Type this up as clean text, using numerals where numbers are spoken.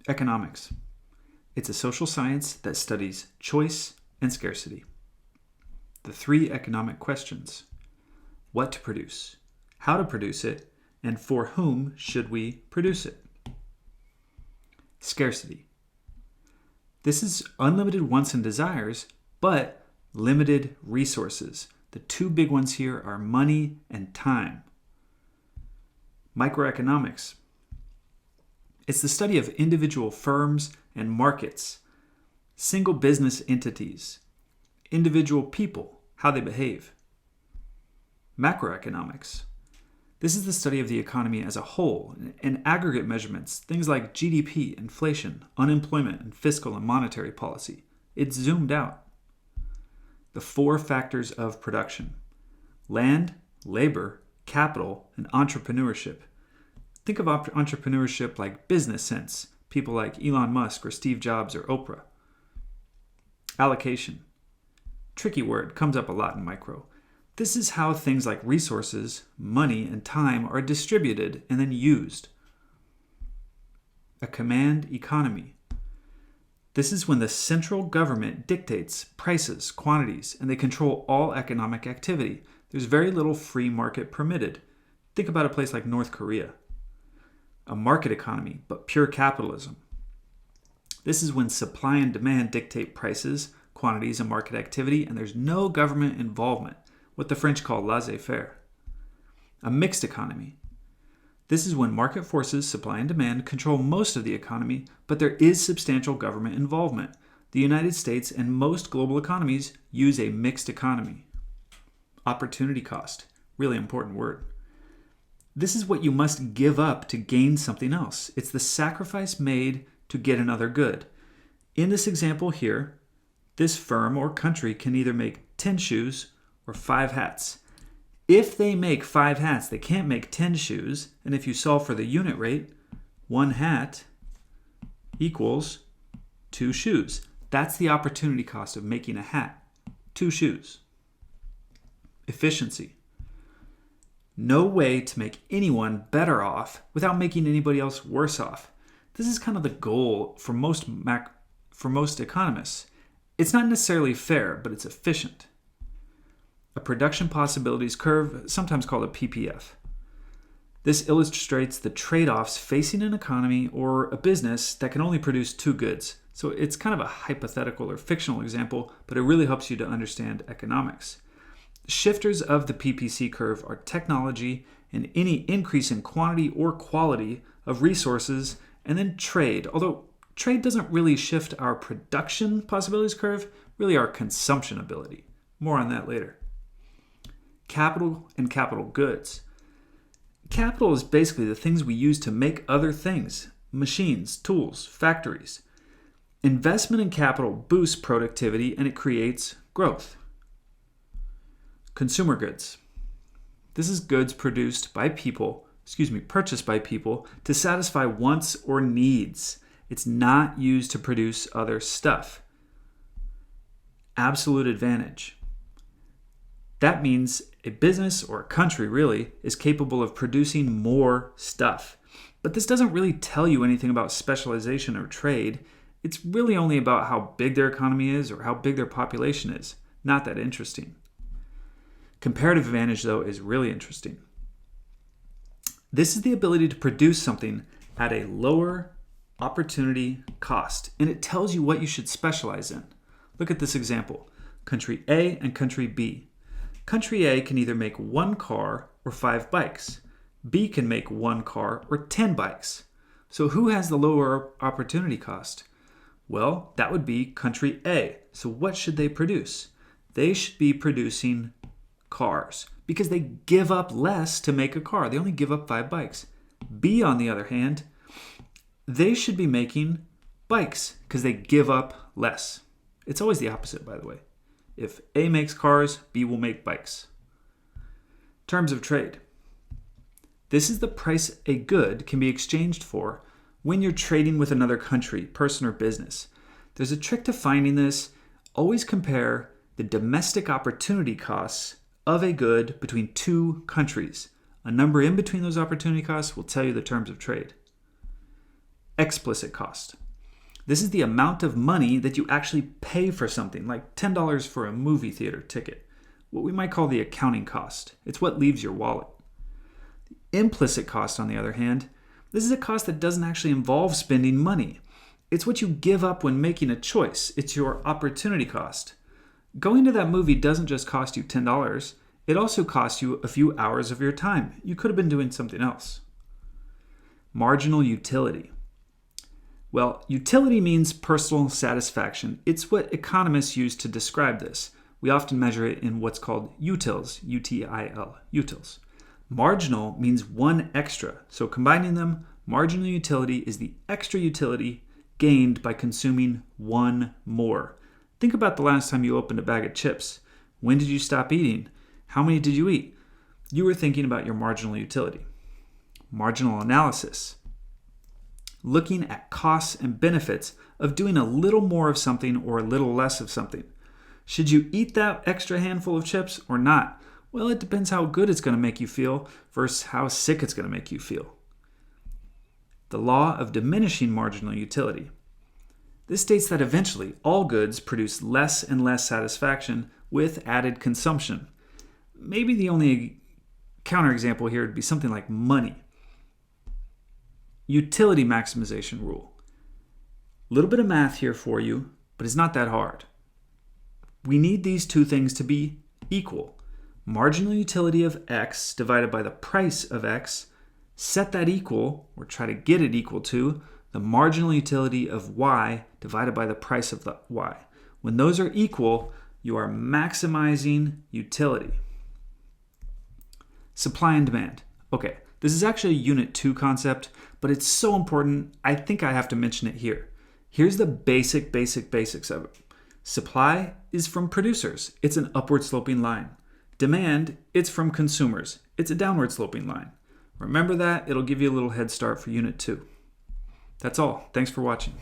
Economics. It's a social science that studies choice and scarcity. The 3 economic questions: what to produce, how to produce it, and for whom should we produce it? Scarcity. This is unlimited wants and desires, but limited resources. The 2 big ones here are money and time. Microeconomics. It's the study of individual firms and markets, single business entities, individual people, how they behave. Macroeconomics. This is the study of the economy as a whole and aggregate measurements, things like GDP, inflation, unemployment, and fiscal and monetary policy. It's zoomed out. The 4 factors of production: land, labor, capital, and entrepreneurship. Think of entrepreneurship like business sense, people like Elon Musk or Steve Jobs or Oprah. Allocation. Tricky word, comes up a lot in micro. This is how things like resources, money, and time are distributed and then used. A command economy. This is when the central government dictates prices, quantities, and they control all economic activity. There's very little free market permitted. Think about a place like North Korea. A market economy, but pure capitalism. This is when supply and demand dictate prices, quantities, and market activity, and there's no government involvement, what the French call laissez-faire. A mixed economy. This is when market forces, supply and demand, control most of the economy, but there is substantial government involvement. The United States and most global economies use a mixed economy. Opportunity cost, really important word. This is what you must give up to gain something else. It's the sacrifice made to get another good. In this example here, this firm or country can either make 10 shoes or 5 hats. If they make 5 hats, they can't make 10 shoes. And if you solve for the unit rate, 1 hat equals 2 shoes. That's the opportunity cost of making a hat. 2 shoes. Efficiency. No way to make anyone better off without making anybody else worse off. This is kind of the goal for most economists. It's not necessarily fair, but it's efficient. A production possibilities curve, sometimes called a PPF. This illustrates the trade-offs facing an economy or a business that can only produce 2 goods. So it's kind of a hypothetical or fictional example, but it really helps you to understand economics. Shifters of the PPC curve are technology and any increase in quantity or quality of resources, and then trade. Although trade doesn't really shift our production possibilities curve, really our consumption ability. More on that later. Capital and capital goods. Capital is basically the things we use to make other things: machines, tools, factories. Investment in capital boosts productivity and it creates growth. Consumer goods. This is goods purchased by people to satisfy wants or needs. It's not used to produce other stuff. Absolute advantage. That means a business or a country really is capable of producing more stuff. But this doesn't really tell you anything about specialization or trade. It's really only about how big their economy is or how big their population is. Not that interesting. Comparative advantage, though, is really interesting. This is the ability to produce something at a lower opportunity cost, and it tells you what you should specialize in. Look at this example. Country A and country B. Country A can either make 1 car or 5 bikes. B can make 1 car or 10 bikes. So who has the lower opportunity cost? Well, that would be country A. So what should they produce? They should be producing cars because they give up less to make a car. They only give up 5 bikes. B, on the other hand, they should be making bikes because they give up less. It's always the opposite, by the way. If A makes cars, B will make bikes. Terms of trade. This is the price a good can be exchanged for when you're trading with another country, person, or business. There's a trick to finding this. Always compare the domestic opportunity costs of a good between 2 countries. A number in between those opportunity costs will tell you the terms of trade. explicit cost. This is the amount of money that you actually pay for something, like $10 for a movie theater ticket, what we might call the accounting cost. It's what leaves your wallet. The implicit cost, on the other hand, this is a cost that doesn't actually involve spending money. It's what you give up when making a choice. It's your opportunity cost. Going to that movie doesn't just cost you $10. It also costs you a few hours of your time. You could have been doing something else. Marginal utility. Well, utility means personal satisfaction. It's what economists use to describe this. We often measure it in what's called utils, U-T-I-L, utils. Marginal means one extra. So combining them, marginal utility is the extra utility gained by consuming one more. Think about the last time you opened a bag of chips. When did you stop eating? How many did you eat? You were thinking about your marginal utility. Marginal analysis. Looking at costs and benefits of doing a little more of something or a little less of something. Should you eat that extra handful of chips or not? Well, it depends how good it's going to make you feel versus how sick it's going to make you feel. The law of diminishing marginal utility. This states that eventually all goods produce less and less satisfaction with added consumption. Maybe the only counterexample here would be something like money. Utility maximization rule. A little bit of math here for you, but it's not that hard. We need these two things to be equal. Marginal utility of X divided by the price of X, set that equal, or try to get it equal to, the marginal utility of Y divided by the price of the Y. When those are equal, you are maximizing utility. Supply and demand. Okay, this is actually a Unit 2 concept, but it's so important, I think I have to mention it here. Here's the basics of it. Supply is from producers. It's an upward sloping line. Demand, it's from consumers. It's a downward sloping line. Remember that, it'll give you a little head start for Unit 2. That's all. Thanks for watching.